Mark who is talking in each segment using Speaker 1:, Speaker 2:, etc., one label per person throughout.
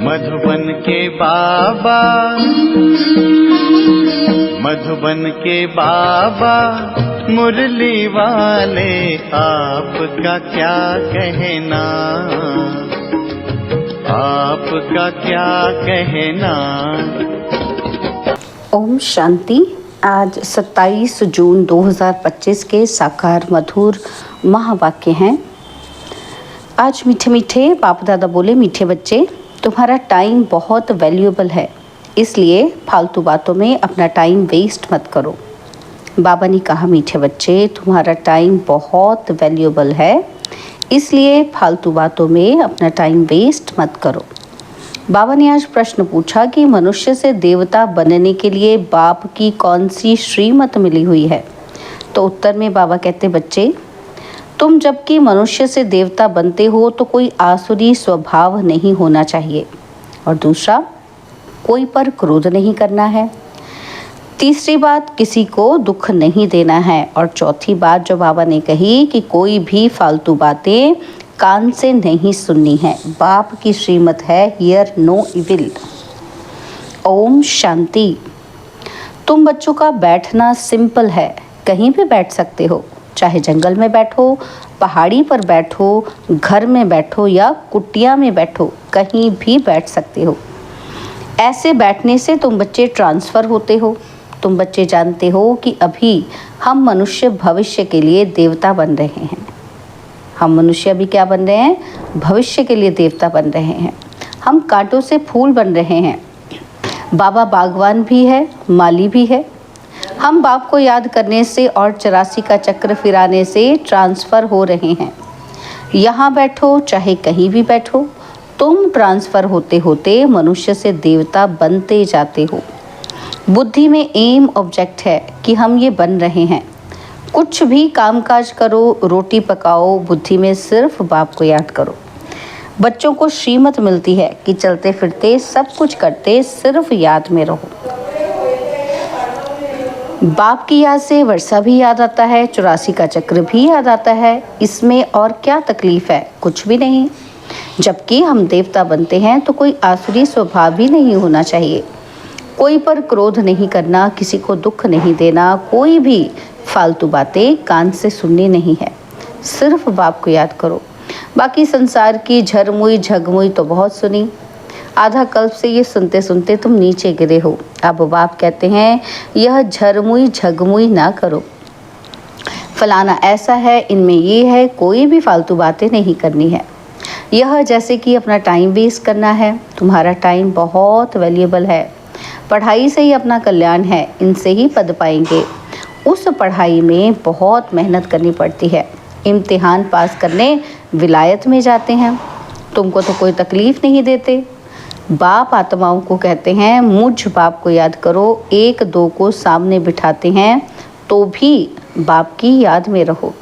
Speaker 1: मधुबन के बाबा, मधुबन के बाबा मुरली वाले, आपका क्या कहना, आपका क्या कहना।
Speaker 2: ओम शांति। आज 27 जून 2025 के साकार मधुर महावाक्य हैं। आज मीठे मीठे बाप दादा बोले, मीठे बच्चे तुम्हारा टाइम बहुत वैल्यूएबल है, इसलिए फालतू बातों में अपना टाइम वेस्ट मत करो। बाबा ने कहा, मीठे बच्चे तुम्हारा टाइम बहुत वैल्यूएबल है, इसलिए फालतू बातों में अपना टाइम वेस्ट मत करो। बाबा ने आज प्रश्न पूछा कि मनुष्य से देवता बनने के लिए बाप की कौन सी श्रीमत मिली हुई है। तो उत्तर में बाबा कहते, बच्चे तुम जबकि मनुष्य से देवता बनते हो तो कोई आसुरी स्वभाव नहीं होना चाहिए, और दूसरा कोई पर क्रोध नहीं करना है, तीसरी बात किसी को दुख नहीं देना है, और चौथी बात जो बाबा ने कही कि कोई भी फालतू बातें कान से नहीं सुननी है। बाप की श्रीमत है, here no evil. Om Shanti. तुम बच्चों का बैठना सिंपल है, कहीं भी बैठ सकते हो, चाहे जंगल में बैठो, पहाड़ी पर बैठो, घर में बैठो या कुटिया में बैठो, कहीं भी बैठ सकते हो। ऐसे बैठने से तुम बच्चे ट्रांसफ़र होते हो। तुम बच्चे जानते हो कि अभी हम मनुष्य भविष्य के लिए देवता बन रहे हैं। हम मनुष्य अभी क्या बन रहे हैं? भविष्य के लिए देवता बन रहे हैं। हम कांटों से फूल बन रहे हैं। बाबा बागवान भी है, माली भी है। हम बाप को याद करने से और 84 का चक्र फिराने से ट्रांसफ़र हो रहे हैं। यहाँ बैठो चाहे कहीं भी बैठो, तुम ट्रांसफ़र होते होते मनुष्य से देवता बनते जाते हो। बुद्धि में एम ऑब्जेक्ट है कि हम ये बन रहे हैं। कुछ भी कामकाज करो, रोटी पकाओ, बुद्धि में सिर्फ बाप को याद करो। बच्चों को श्रीमत मिलती है कि चलते फिरते सब कुछ करते सिर्फ याद में रहो। बाप की याद से वर्षा भी याद आता है, 84 का चक्र भी याद आता है। इसमें और क्या तकलीफ है? कुछ भी नहीं। जबकि हम देवता बनते हैं तो कोई आसुरी स्वभाव भी नहीं होना चाहिए। कोई पर क्रोध नहीं करना, किसी को दुख नहीं देना, कोई भी फालतू बातें कान से सुननी नहीं है। सिर्फ बाप को याद करो। बाकी संसार की झरमुई झगमुई तो बहुत सुनी, आधा कल्प से ये सुनते सुनते तुम नीचे गिरे हो। अब बाप कहते हैं यह झरमुई झगमुई ना करो। फलाना ऐसा है, इनमें ये है, कोई भी फालतू बातें नहीं करनी है। यह जैसे कि अपना टाइम वेस्ट करना है। तुम्हारा टाइम बहुत वैल्यूएबल है। पढ़ाई से ही अपना कल्याण है, इनसे ही पद पाएंगे। उस पढ़ाई में बहुत मेहनत करनी पड़ती है। इम्तिहान पास करने विलायत में जाते हैं। तुमको तो कोई तकलीफ़ नहीं देते। बाप आत्माओं को कहते हैं मुझ बाप को याद करो। एक दो को सामने बिठाते हैं तो भी बाप की याद में रहो।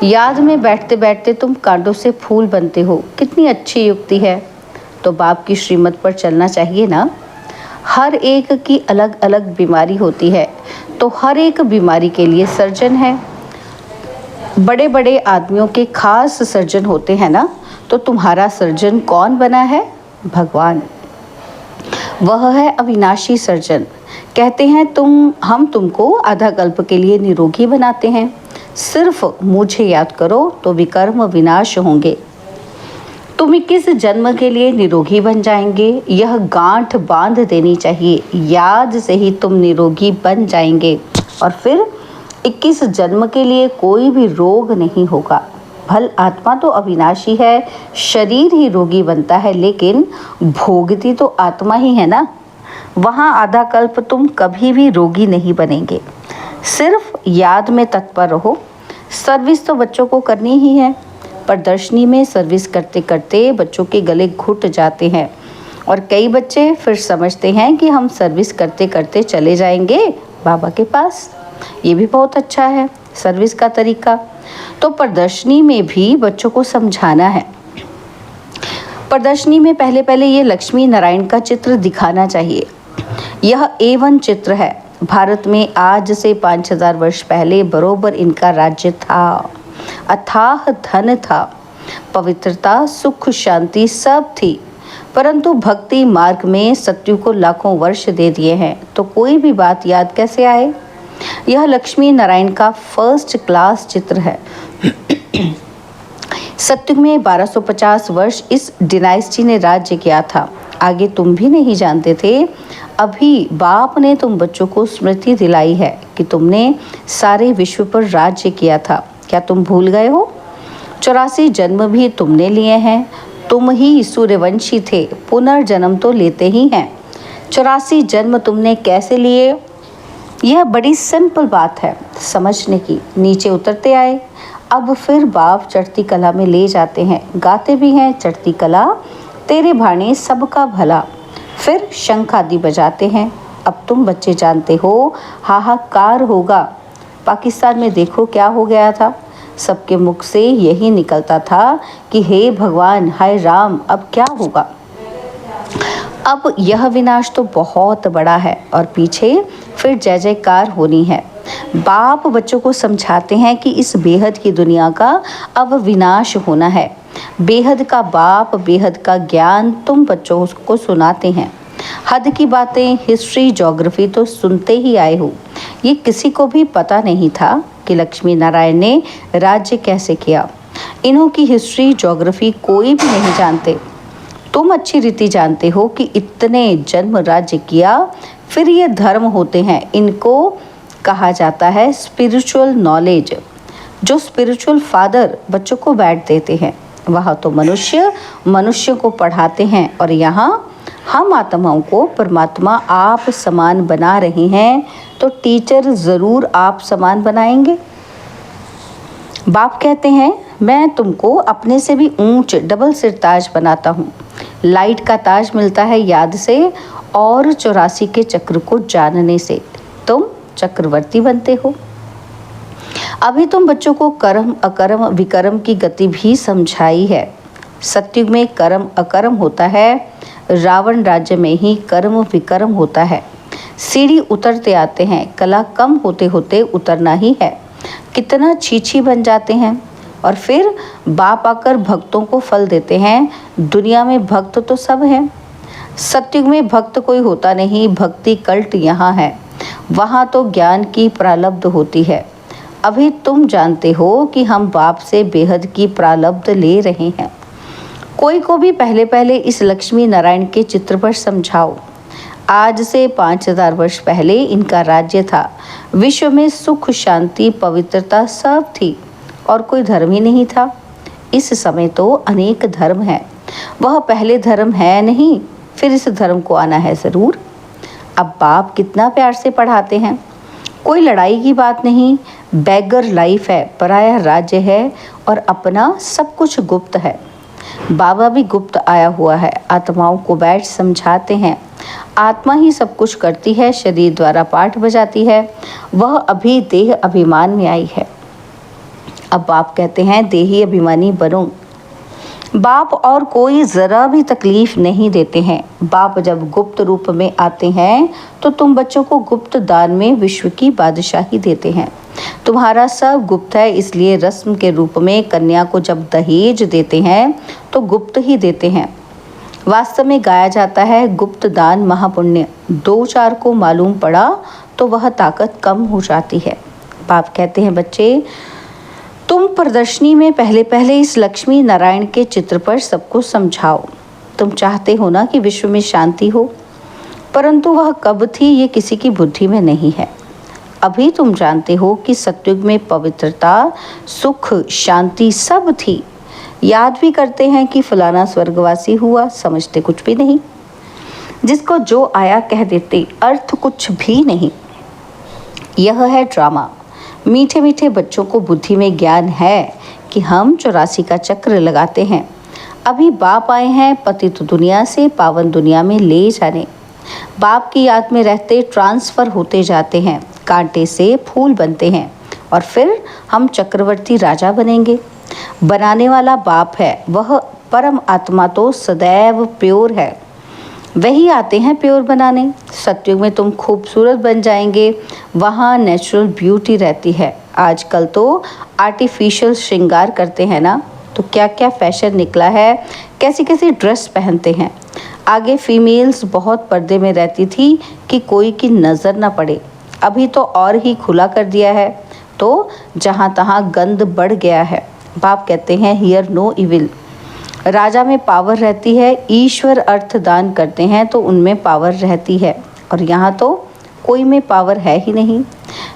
Speaker 2: याद में बैठते बैठते तुम कांटों से फूल बनते हो। कितनी अच्छी युक्ति है। तो बाप की श्रीमत पर चलना चाहिए ना। हर एक की अलग अलग बीमारी होती है, तो हर एक बीमारी के लिए सर्जन है। बड़े बड़े आदमियों के खास सर्जन होते हैं ना। तो तुम्हारा सर्जन कौन बना है? भगवान। वह है अविनाशी सर्जन। कहते हैं हम तुमको आधा कल्प के लिए निरोगी बनाते हैं। सिर्फ मुझे याद करो तो विकर्म विनाश होंगे। तुम 21 जन्म के लिए निरोगी बन जाएंगे। यह गांठ बांध देनी चाहिए। याद से ही तुम निरोगी बन जाएंगे और फिर 21 जन्म के लिए कोई भी रोग नहीं होगा। भल आत्मा तो अविनाशी है, शरीर ही रोगी बनता है, लेकिन भोगती तो आत्मा ही है ना। वहाँ आधा कल्प तुम कभी भी रोगी नहीं बनेंगे। सिर्फ याद में तत्पर रहो। सर्विस तो बच्चों को करनी ही है। प्रदर्शनी में सर्विस करते करते बच्चों के गले घुट जाते हैं और कई बच्चे फिर समझते हैं कि हम सर्विस करते करते चले जाएंगे बाबा के पास। ये भी बहुत अच्छा है सर्विस का तरीका। तो प्रदर्शनी में भी बच्चों को समझाना है। प्रदर्शनी में पहले पहले ये लक्ष्मी नारायण का चित्र दिखाना चाहिए। यह A1 चित्र है। भारत में आज से 5000 वर्ष पहले बरोबर इनका राज्य था। अथाह धन था, पवित्रता, सुख, शांति सब थी। परंतु भक्ति मार्ग में सत्युग को लाखों वर्ष दे दिए हैं, तो कोई भी बात याद कैसे आए। यह लक्ष्मी नारायण का फर्स्ट क्लास चित्र है। सत्युग में 1250 वर्ष इस डिनाइस्टी ने राज्य किया था। आगे तुम भी नहीं जानते थे। अभी बाप ने तुम बच्चों को स्मृति दिलाई है कि तुमने सारे विश्व पर राज्य किया था। क्या तुम भूल गए हो? 84 जन्म भी तुमने लिए हैं। तुम ही सूर्यवंशी थे, पुनर्जन्म तो लेते ही हैं। 84 जन्म तुमने कैसे लिए? यह बड़ी सिंपल बात है समझने की। नीचे उतरते आए, अब फिर बाप चढ़ती कला में ले जाते हैं, गाते भी हैं चढ़ती कला तेरे भाने सबका भला। फिर शंख आदि बजाते हैं। अब तुम बच्चे जानते हो हाहाकार होगा। पाकिस्तान में देखो क्या हो गया था। सबके मुख से यही निकलता था कि हे भगवान, हाय राम, अब क्या होगा। अब यह विनाश तो बहुत बड़ा है और पीछे फिर जय जयकार होनी है। बाप बच्चों को समझाते हैं कि इस बेहद की दुनिया का अब विनाश होना है। बेहद का बाप, बेहद का ज्ञान तुम बच्चों को सुनाते हैं। हद की बातें, हिस्ट्री, ज्योग्राफी तो सुनते ही आए हो। ये किसी को भी पता नहीं था कि लक्ष्मी नारायण ने राज्य कैसे किया। इन्हों की हिस्ट्री, ज्योग्राफी कोई भी नहीं जानते। तुम अच्छी रीति जानते हो कि इतने जन्म राज्य किया, फिर ये धर्म होते हैं। इनको कहा जाता है स्पिरिचुअल नॉलेज, जो स्पिरिचुअल फादर बच्चों को बैठ देते हैं। वहाँ तो मनुष्य को पढ़ाते हैं और यहाँ हम आत्माओं को परमात्मा आप समान बना रहे हैं, तो टीचर ज़रूर आप समान बनाएंगे। बाप कहते हैं मैं तुमको अपने से भी ऊंच डबल सिर ताज बनाता हूँ। लाइट का ताज मिलता है याद से और 84 के चक्र को जानने से। तुम चक्रवर्ती बनते हो। अभी तुम बच्चों को कर्म अकर्म विकर्म की गति भी समझाई है। सत्युग में कर्म अकर्म होता है, रावण राज्य में ही कर्म विकर्म होता है। सीढ़ी उतरते आते हैं, कला कम होते होते उतरना ही है। कितना छीछी बन जाते हैं और फिर बाप आकर भक्तों को फल देते हैं। दुनिया में भक्त तो सब हैं, सत्युग में भक्त कोई होता नहीं। भक्ति कल्ट यहाँ है, वहाँ तो ज्ञान की प्रालब्ध होती है। अभी तुम जानते हो कि हम बाप से बेहद की प्रालब्ध ले रहे हैं। कोई को भी पहले पहले इस लक्ष्मी नारायण के चित्र पर समझाओ। आज से 5000 वर्ष पहले इनका राज्य था। विश्व में सुख, शांति, पवित्रता सब थी और कोई धर्म ही नहीं था। इस समय तो अनेक धर्म हैं। वह पहले धर्म है नहीं, फिर इस धर्म को आना है ज़रूर। अब बाप कितना प्यार से पढ़ाते हैं। कोई लड़ाई की बात नहीं। बैगर लाइफ है, पराया राज्य है और अपना सब कुछ गुप्त है। बाबा भी गुप्त आया हुआ है। आत्माओं को बैठ समझाते हैं। आत्मा ही सब कुछ करती है, शरीर द्वारा पाठ बजाती है। वह अभी देह अभिमान में आई है। अब बाप कहते हैं देही अभिमानी बनो। बाप और कोई ज़रा भी तकलीफ नहीं देते हैं। बाप जब गुप्त रूप में आते हैं तो तुम बच्चों को गुप्त दान में विश्व की बादशाही देते हैं। तुम्हारा सब गुप्त है, इसलिए रस्म के रूप में कन्या को जब दहेज देते हैं तो गुप्त ही देते हैं। वास्तव में गाया जाता है गुप्त दान महापुण्य। 2-4 को मालूम पड़ा तो वह ताकत कम हो जाती है। बाप कहते हैं बच्चे, तुम प्रदर्शनी में पहले पहले इस लक्ष्मी नारायण के चित्र पर सबको समझाओ। तुम चाहते हो ना कि विश्व में शांति हो, परंतु वह कब थी ये किसी की बुद्धि में नहीं है। अभी तुम जानते हो कि सत्युग में पवित्रता, सुख, शांति सब थी। याद भी करते हैं कि फलाना स्वर्गवासी हुआ, समझते कुछ भी नहीं। जिसको जो आया कह देते, अर्थ कुछ भी नहीं। यह है ड्रामा। मीठे मीठे बच्चों को बुद्धि में ज्ञान है कि हम 84 का चक्र लगाते हैं। अभी बाप आए हैं पतित दुनिया से पावन दुनिया में ले जाने। बाप की याद में रहते ट्रांसफ़र होते जाते हैं, कांटे से फूल बनते हैं और फिर हम चक्रवर्ती राजा बनेंगे। बनाने वाला बाप है, वह परम आत्मा तो सदैव प्योर है। वही आते हैं प्योर बनाने। सत्युग में तुम खूबसूरत बन जाएंगे, वहाँ नेचुरल ब्यूटी रहती है। आजकल तो आर्टिफिशियल श्रृंगार करते हैं ना, तो क्या क्या फैशन निकला है, कैसी कैसी ड्रेस पहनते हैं। आगे फीमेल्स बहुत पर्दे में रहती थी कि कोई की नज़र ना पड़े। अभी तो और ही खुला कर दिया है, तो जहाँ तहाँ गंद बढ़ गया है। बाप कहते हैं हियर नो इविल। राजा में पावर रहती है, ईश्वर अर्थ दान करते हैं तो उनमें पावर रहती है, और यहाँ तो कोई में पावर है ही नहीं।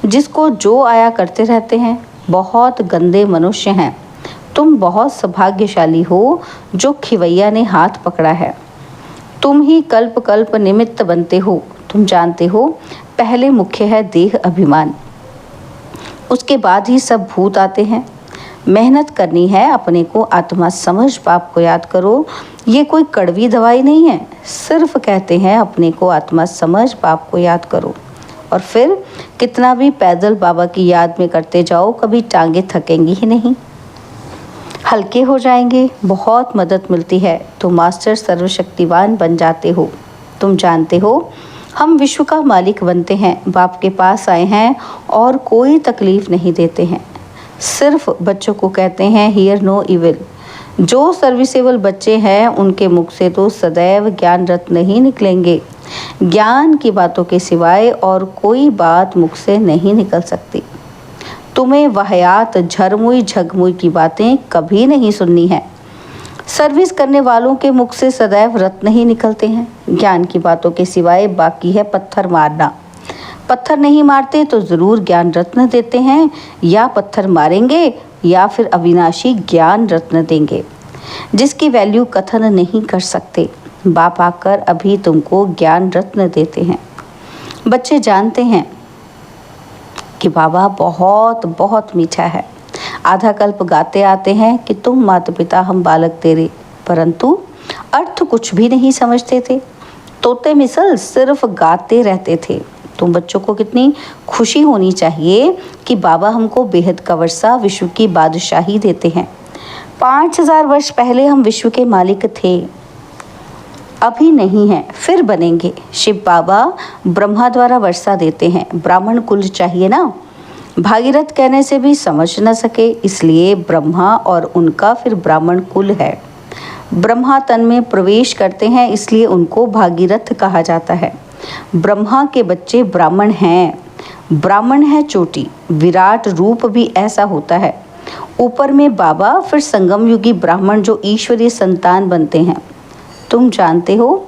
Speaker 2: जिसको जो आया करते रहते हैं। बहुत गंदे मनुष्य हैं। तुम बहुत सौभाग्यशाली हो जो खिवैया ने हाथ पकड़ा है। तुम ही कल्प कल्प निमित्त बनते हो। तुम जानते हो पहले मुख्य है देह अभिमान, उसके बाद ही सब भूत आते हैं। मेहनत करनी है, अपने को आत्मा समझ बाप को याद करो। ये कोई कड़वी दवाई नहीं है, सिर्फ कहते हैं अपने को आत्मा समझ बाप को याद करो। और फिर कितना भी पैदल बाबा की याद में करते जाओ, कभी टांगे थकेंगी ही नहीं, हल्के हो जाएंगे। बहुत मदद मिलती है तो मास्टर सर्वशक्तिवान बन जाते हो। तुम जानते हो हम विश्व का मालिक बनते हैं। बाप के पास आए हैं और कोई तकलीफ नहीं देते हैं, सिर्फ बच्चों को कहते हैं हियर नो इविल। जो सर्विसेबल बच्चे हैं उनके मुख से तो सदैव ज्ञान रत्न ही निकलेंगे। ज्ञान की बातों के सिवाय और कोई बात मुख से नहीं निकल सकती। तुम्हें वाहियात झरमुई झगमुई की बातें कभी नहीं सुननी है। सर्विस करने वालों के मुख से सदैव रत्न ही निकलते हैं। ज्ञान की बातों के सिवाय बाकी है पत्थर मारना। पत्थर नहीं मारते तो ज़रूर ज्ञान रत्न देते हैं, या पत्थर मारेंगे या फिर अविनाशी ज्ञान रत्न देंगे, जिसकी वैल्यू कथन नहीं कर सकते। बाप आकर अभी तुमको ज्ञान रत्न देते हैं। बच्चे जानते हैं कि बाबा बहुत बहुत मीठा है। आधा कल्प गाते आते हैं कि तुम माता पिता हम बालक तेरे, परंतु अर्थ कुछ भी नहीं समझते थे। तोते मिसल सिर्फ गाते रहते थे। तुम बच्चों को कितनी खुशी होनी चाहिए कि बाबा हमको बेहद का वर्षा विश्व की बादशाही देते हैं। 5000 वर्ष पहले हम विश्व के मालिक थे, अभी नहीं है, फिर बनेंगे। शिव बाबा ब्रह्मा द्वारा वर्षा देते हैं। ब्राह्मण कुल चाहिए ना। भागीरथ कहने से भी समझ न सके, इसलिए ब्रह्मा और उनका फिर ब्राह्मण कुल है। ब्रह्मा तन में प्रवेश करते हैं, इसलिए उनको भागीरथ कहा जाता है। ब्रह्मा के बच्चे ब्राह्मण हैं। ब्राह्मण है चोटी, विराट रूप भी ऐसा होता है। ऊपर में बाबा, फिर संगम युगी ब्राह्मण जो ईश्वरीय संतान बनते हैं। तुम जानते हो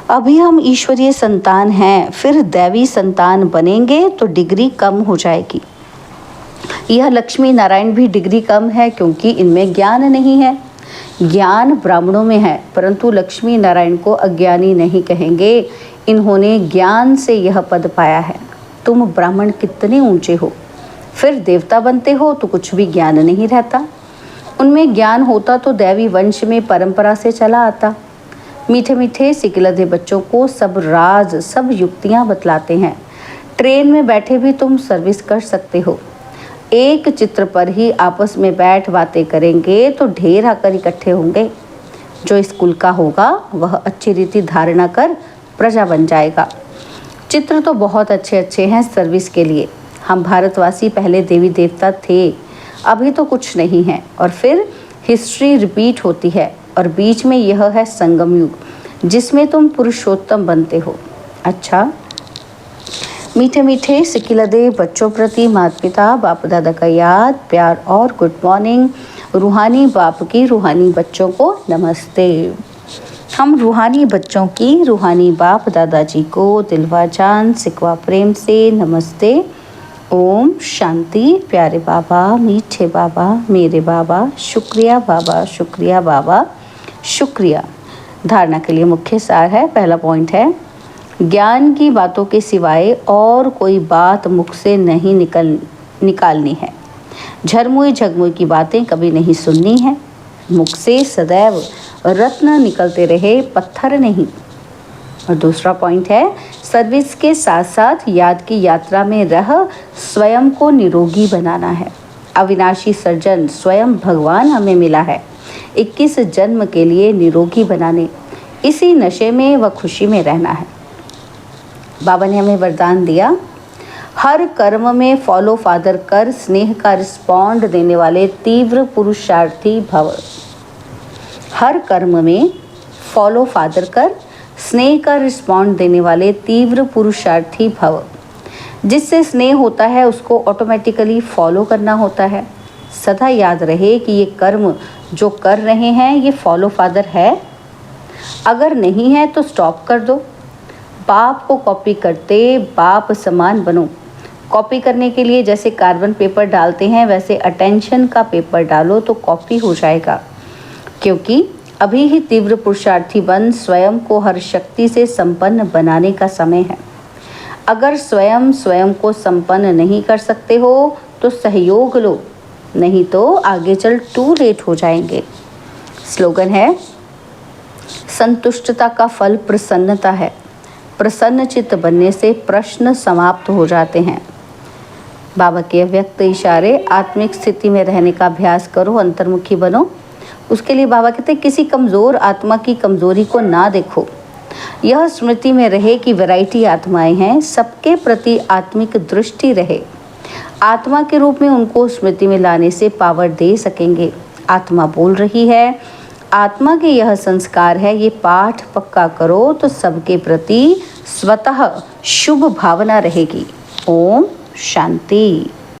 Speaker 2: अभी हम ईश्वरीय संतान हैं, फिर दैवी संतान बनेंगे तो डिग्री कम हो जाएगी। यह लक्ष्मी नारायण भी डिग्री कम है क्योंकि इनमें ज्ञान नहीं है। ज्ञान ब्राह्मणों में है, परंतु लक्ष्मी नारायण को अज्ञानी नहीं कहेंगे। इन्होंने ज्ञान से यह पद पाया है। तुम ब्राह्मण कितने ऊंचे हो, फिर देवता बनते हो तो कुछ भी ज्ञान नहीं रहता। उनमें ज्ञान होता तो दैवी वंश में परंपरा से चला आता। मीठे मीठे सिकिलधे बच्चों को सब राज सब युक्तियां बतलाते हैं। ट्रेन में बैठे भी तुम सर्विस कर सकते हो। एक चित्र पर ही आपस में बैठ बातें करेंगे तो ढेर आकर इकट्ठे होंगे। जो इस कुल का होगा वह अच्छी रीति धारणा कर प्रजा बन जाएगा। चित्र तो बहुत अच्छे अच्छे हैं सर्विस के लिए। हम भारतवासी पहले देवी देवता थे, अभी तो कुछ नहीं है। और फिर हिस्ट्री रिपीट होती है और बीच में यह है संगम युग, जिसमें तुम पुरुषोत्तम बनते हो। अच्छा, मीठे मीठे सिकिलधे बच्चों प्रति माता पिता बाप दादा का याद प्यार और गुड मॉर्निंग। रूहानी बाप की रूहानी बच्चों को नमस्ते। हम रूहानी बच्चों की रूहानी बाप दादाजी को दिलवा जान सिकवा प्रेम से नमस्ते। ओम शांति। प्यारे बाबा, मीठे बाबा, मेरे बाबा, शुक्रिया बाबा, शुक्रिया बाबा, शुक्रिया। धारणा के लिए मुख्य सार है। पहला पॉइंट है, ज्ञान की बातों के सिवाय और कोई बात मुख से नहीं निकालनी है। झरमुई झगमुई की बातें कभी नहीं सुननी है। मुख से सदैव रत्न निकलते रहे, पत्थर नहीं। और दूसरा पॉइंट है, सर्विस के साथ साथ याद की यात्रा में रह स्वयं को निरोगी बनाना है। अविनाशी सर्जन स्वयं भगवान हमें मिला है 21 जन्म के लिए निरोगी बनाने। इसी नशे में व खुशी में रहना है। बाबा ने हमें वरदान दिया, हर कर्म में फॉलो फादर कर स्नेह का रिस्पॉन्ड देने वाले तीव्र पुरुषार्थी भव। हर कर्म में फॉलो फादर कर, स्नेह का रिस्पॉन्ड देने वाले तीव्र पुरुषार्थी भव। जिससे स्नेह होता है उसको ऑटोमेटिकली फॉलो करना होता है। सदा याद रहे कि ये कर्म जो कर रहे हैं ये फॉलो फादर है। अगर नहीं है तो स्टॉप कर दो। बाप को कॉपी करते बाप समान बनो। कॉपी करने के लिए जैसे कार्बन पेपर डालते हैं वैसे अटेंशन का पेपर डालो तो कॉपी हो जाएगा। क्योंकि अभी ही तीव्र पुरुषार्थी बन स्वयं को हर शक्ति से संपन्न बनाने का समय है। अगर स्वयं को संपन्न नहीं कर सकते हो तो सहयोग लो, नहीं तो आगे चल टू लेट हो जाएंगे। स्लोगन है, संतुष्टता का फल प्रसन्नता है। प्रसन्न चित्त बनने से प्रश्न समाप्त हो जाते हैं। बाबा के अव्यक्त इशारे, आत्मिक स्थिति में रहने का अभ्यास करो, अंतर्मुखी बनो। उसके लिए बाबा कहते हैं किसी कमज़ोर आत्मा की कमज़ोरी को ना देखो। यह स्मृति में रहे कि वैरायटी आत्माएं हैं, सबके प्रति आत्मिक दृष्टि रहे। आत्मा के रूप में उनको स्मृति में लाने से पावर दे सकेंगे। आत्मा बोल रही है, आत्मा के यह संस्कार है, ये पाठ पक्का करो तो सबके प्रति स्वतः शुभ भावना रहेगी। ओम शांति।